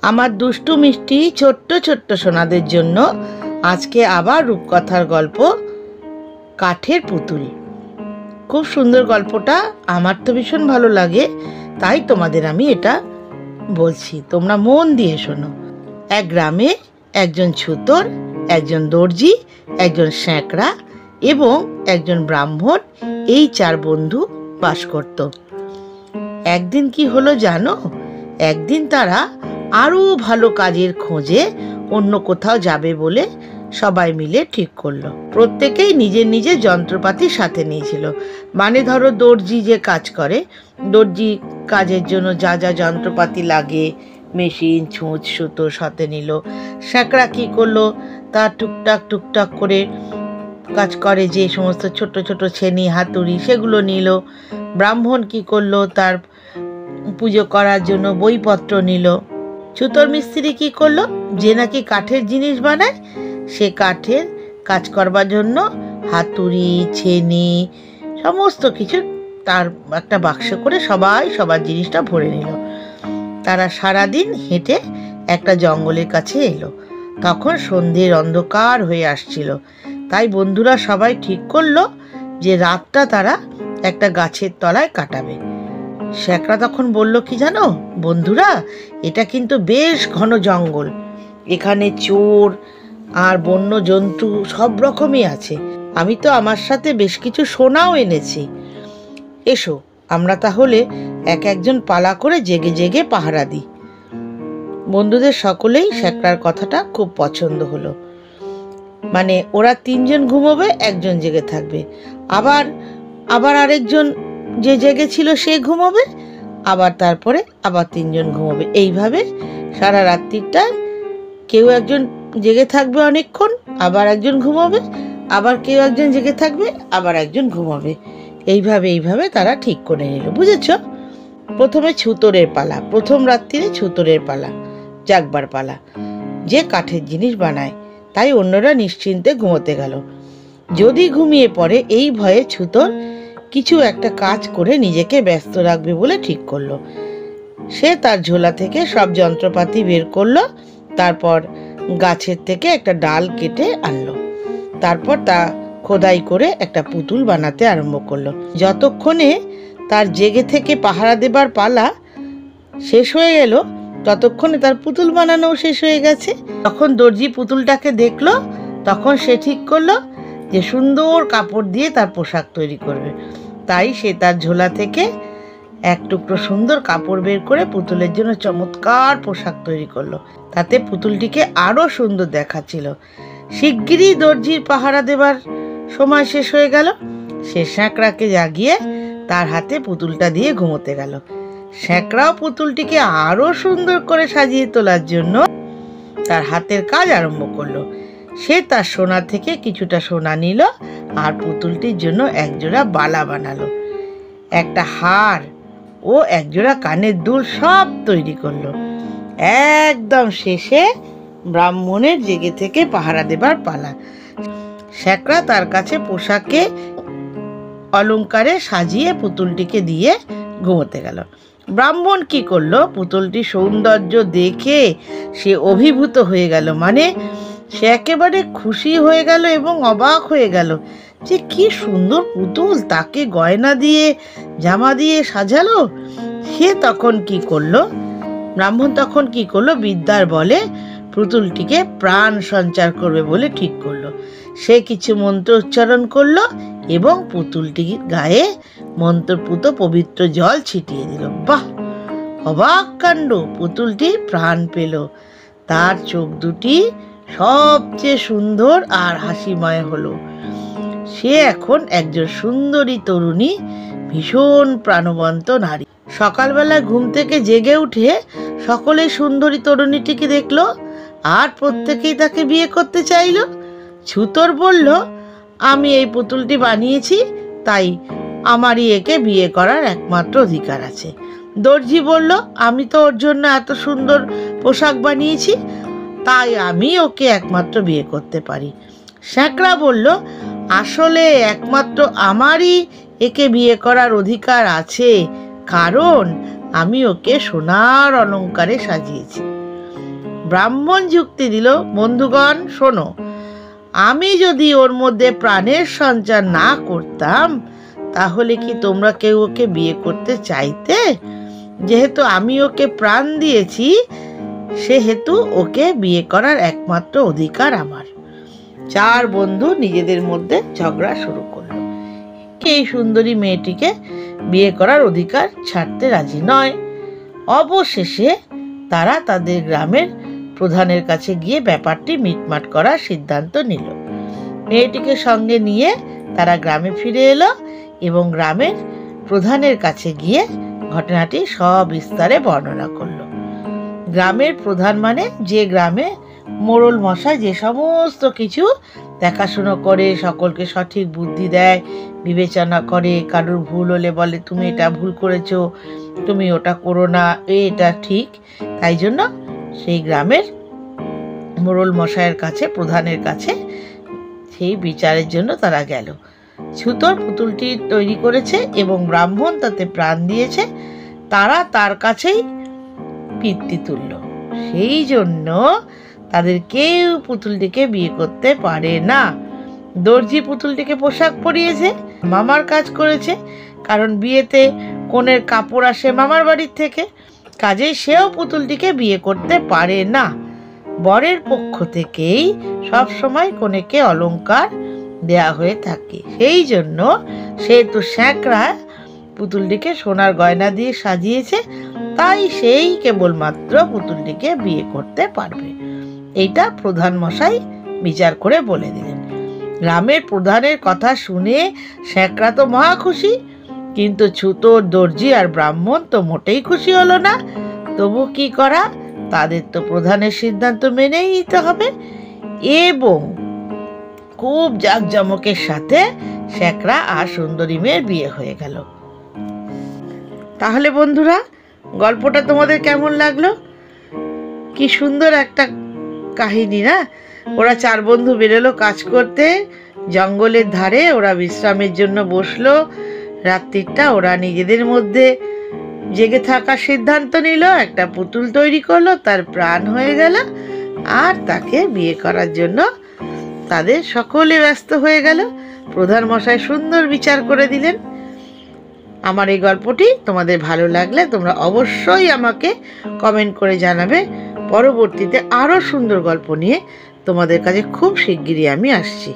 আমার দুষ্টু মিষ্টি ছোট্ট ছোট্ট সোনাদের জন্য আজকে আবার রূপকথার গল্প কাঠের পুতুল। খুব সুন্দর গল্পটা, আমার তো ভীষণ ভালো লাগে, তাই তোমাদের আমি এটা বলছি, তোমরা মন দিয়ে শোনো। এক গ্রামে একজন ছুতর, একজন দর্জি, একজন স্যাঁকড়া এবং একজন ব্রাহ্মণ, এই চার বন্ধু বাস করত। একদিন কি হলো জানো? একদিন তারা আরো ভালো কাজের খোঁজে অন্য কোথাও যাবে বলে সবাই মিলে ঠিক করলো। প্রত্যেকেই নিজের নিজের যন্ত্রপাতি সাথে নিয়েছিল। মানে ধরো দর্জি যে কাজ করে, দর্জি কাজের জন্য যা যা যন্ত্রপাতি লাগে, মেশিন, ছুঁচ, সুতো সাথে নিল। স্যাঁকড়া কি করলো, তার টুকটাক করে কাজ করে যে সমস্ত ছোট ছোট ছেনি, হাতুড়ি, সেগুলো নিল। ব্রাহ্মণ কি করলো, তার পুজো করার জন্য বইপত্র নিল। ছুতোর মিস্ত্রি কি করলো, যে নাকি কাঠের জিনিস বানায়, সে কাঠের কাজ করবার জন্য হাতুড়ি, ছেনি, সমস্ত কিছু তার একটা বাক্স করে সবাই সবার জিনিসটা ভরে নিল। তারা সারাদিন হেঁটে একটা জঙ্গলের কাছে এলো। তখন সন্ধ্যের অন্ধকার হয়ে আসছিল, তাই বন্ধুরা সবাই ঠিক করলো যে রাতটা তারা একটা গাছের তলায় কাটাবে। স্যাঁকড়া তখন বলল, কি জানো বন্ধুরা, এটা কিন্তু বেশ ঘন জঙ্গল, এখানে চোর আর বন্য জন্তু সব রকমই আছে। আমি তো আমার সাথে বেশ কিছু সোনাও এনেছি। এসো আমরা তাহলে এক একজন পালা করে জেগে জেগে পাহারা দিই। বন্ধুদের সকলেই স্যাঁকড়ার কথাটা খুব পছন্দ হলো। মানে ওরা তিনজন ঘুমোবে, একজন জেগে থাকবে, আবার আরেকজন যে জেগেছিল সে ঘুমোবে, আবার তারপরে আবার তিনজন ঘুমোবে। এইভাবে সারা রাত্রিটা কেউ একজন জেগে থাকবে অনেকক্ষণ, আবার একজন ঘুমোবে, আবার কেউ একজন জেগে থাকবে, আবার একজন ঘুমোবে। এইভাবে তারা ঠিক করে নিল, বুঝেছ? প্রথমে ছুতোরের পালা, প্রথম রাত্রিরে ছুতোরের পালা, জাগবার পালা, যে কাঠের জিনিস বানায়। তাই অন্যরা নিশ্চিন্তে ঘুমোতে গেল। যদি ঘুমিয়ে পড়ে এই ভয়ে ছুতোর কিছু একটা কাজ করে নিজেকে ব্যস্ত রাখবে বলে ঠিক করলো। সে তার ঝোলা থেকে সব যন্ত্রপাতি বের করলো, তারপর গাছের থেকে একটা ডাল কেটে আনলো, তারপর তা খোদাই করে একটা পুতুল বানাতে আরম্ভ করলো। যতক্ষণে তার জেগে থেকে পাহারা দেবার পালা শেষ হয়ে গেল, ততক্ষণে তার পুতুল বানানো শেষ হয়ে গেছে। তখন দর্জি পুতুলটাকে দেখলো, তখন সে ঠিক করলো যে সুন্দর কাপড় দিয়ে তার পোশাক তৈরি করবে। তাই সে তার ঝোলা থেকে এক টুকরো সুন্দর কাপড় বের করে পুতুলের জন্য চমৎকার পোশাক তৈরি করলো। তাতে পুতুলটিকে আরো সুন্দর দেখাচ্ছিল। শিগগিরই দর্জির পাহারা দেবার সময় শেষ হয়ে গেল। সে স্যাঁকড়াকে জাগিয়ে তার হাতে পুতুলটা দিয়ে ঘুমোতে গেল। স্যাঁকড়াও পুতুলটিকে আরো সুন্দর করে সাজিয়ে তোলার জন্য তার হাতের কাজ আরম্ভ করলো। সে তার সোনা থেকে কিছুটা সোনা নিল আর পুতুলটির জন্য একজোড়া বালা বানালো, একটা হার ও একজোড়া কানের দুল সব তৈরি করলো। একদম শেষে ব্রাহ্মণের জেগে থেকে পাহারা দেবার পালা। স্যাঁকড়া তার কাছে পোশাকে অলংকারে সাজিয়ে পুতুলটিকে দিয়ে ঘুমোতে গেল। ব্রাহ্মণ কি করলো, পুতুলটির সৌন্দর্য দেখে সে অভিভূত হয়ে গেল। মানে সে একেবারে খুশি হয়ে গেল এবং অবাক হয়ে গেল যে কি সুন্দর পুতুল, তাকে গয়না দিয়ে জামা দিয়ে সাজালো। সে তখন কি করলো, ব্রাহ্মণ তখন কি করলো, বিদ্যার বলে পুতুলটিকে প্রাণ সঞ্চার করবে বলে ঠিক করলো। সে কিছু মন্ত্র উচ্চারণ করলো এবং পুতুলটির গায়ে মন্ত্রপুত পবিত্র জল ছিটিয়ে দিল। বাহ, অবাক কাণ্ড! পুতুলটি প্রাণ পেল। তার চোখ দুটি সবচেয়ে সুন্দর আর হাসিময় হলো। সে এখন একজন সুন্দরী তরুণী, ভীষণ প্রাণবন্ত নারী। সকালবেলা ঘুম থেকে জেগে উঠে সকলে সুন্দরী তরুণীটিকে দেখলো আর প্রত্যেকেই তাকে বিয়ে করতে চাইল। ছুতোর বলল, আমি এই পুতুলটি বানিয়েছি, তাই আমারই একে বিয়ে করার একমাত্র অধিকার আছে। দর্জি বলল, আমি তো ওর জন্য এত সুন্দর পোশাক বানিয়েছি, তাই আমি ওকে একমাত্র বিয়ে করতে পারি। স্যাঁকড়া বলল, আসলে একমাত্র আমারই একে বিয়ে করার অধিকার আছে, কারণ আমি ওকে সোনার অলংকারে সাজিয়েছি। ব্রাহ্মণ যুক্তি দিল, বন্ধুগণ শোনো, আমি যদি ওর মধ্যে প্রাণের সঞ্চার না করতাম তাহলে কি তোমরা কেউ ওকে বিয়ে করতে চাইতে? যেহেতু আমি ওকে প্রাণ দিয়েছি সেহেতু ওকে বিয়ে করার একমাত্র অধিকার আমার। চার বন্ধু নিজেদের মধ্যে ঝগড়া শুরু করলো। এই সুন্দরী মেয়েটিকে বিয়ে করার অধিকার ছাড়তে রাজি নয়। অবশেষে তারা তাদের গ্রামের প্রধানের কাছে গিয়ে ব্যাপারটি মিটমাট করার সিদ্ধান্ত নিল। মেয়েটিকে সঙ্গে নিয়ে তারা গ্রামে ফিরে এলো এবং গ্রামের প্রধানের কাছে গিয়ে ঘটনাটি সবিস্তারে বর্ণনা করলো। গ্রামের প্রধান মানে যে গ্রামে মোড়ল মশাই যে সমস্ত কিছু দেখাশুনো করে, সকলকে সঠিক বুদ্ধি দেয়, বিবেচনা করে, কারোর ভুল হলে বলে তুমি এটা ভুল করেছো, তুমি ওটা করো না, এটা ঠিক। তাই জন্য সেই গ্রামের মোড়ল মশাইয়ের কাছে, প্রধানের কাছে সেই বিচারের জন্য তারা গেল। ছুতোর পুতুলটি তৈরি করেছে এবং ব্রাহ্মণ তাতে প্রাণ দিয়েছে, তারা তার কাছেই পিতৃ তুল্য। সেই জন্য তাদের কেউ পুতুলটিকে বিয়ে করতে পারে না। দর্জি পুতুলটিকে পোশাক পরিয়েছে, মামার কাজ করেছে, কারণ বিয়েতে কনের কাপড় আসে মামার বাড়ির থেকে, কাজেই সেও পুতুলটিকে বিয়ে করতে পারে না। বরের পক্ষ থেকেই সব সময় কনেকে অলংকার দেয়া হয়ে থাকে। সেই জন্য সেহেতু স্যাঁকড়া পুতুলটিকে সোনার গয়না দিয়ে সাজিয়েছে, তাই সেই কেবলমাত্র পুতুলটিকে বিয়ে করতে পারবে। এইটা প্রধান মশাই বিচার করে বলে দিলেন। গ্রামের প্রধানের কথা শুনে স্যাঁকড়া তো মহা খুশি, কিন্তু ছুতোর, দর্জি আর ব্রাহ্মণ তো মোটেই খুশি হলো না। তবু কি করা, তাদের তো প্রধানের সিদ্ধান্ত মেনেই নিতে হবে। এবং খুব জাঁকজমকের সাথে স্যাঁকড়া আর সুন্দরী মেয়ের বিয়ে হয়ে গেল। তাহলে বন্ধুরা, গল্পটা তোমাদের কেমন লাগলো? কি সুন্দর একটা কাহিনী না? ওরা চার বন্ধু বেরোলো কাজ করতে, জঙ্গলের ধারে ওরা বিশ্রামের জন্য বসলো। রাত্রিটা ওরা নিজেদের মধ্যে জেগে থাকার সিদ্ধান্ত নিল, একটা পুতুল তৈরি করলো, তার প্রাণ হয়ে গেল, আর তাকে বিয়ে করার জন্য তাদের সকলে ব্যস্ত হয়ে গেল। প্রধান মশাই সুন্দর বিচার করে দিলেন। আমার এই গল্পটি তোমাদের ভালো লাগলে তোমরা অবশ্যই আমাকে কমেন্ট করে জানাবে। পরবর্তীতে আরও সুন্দর গল্প নিয়ে তোমাদের কাছে খুব শিগগিরই আমি আসছি।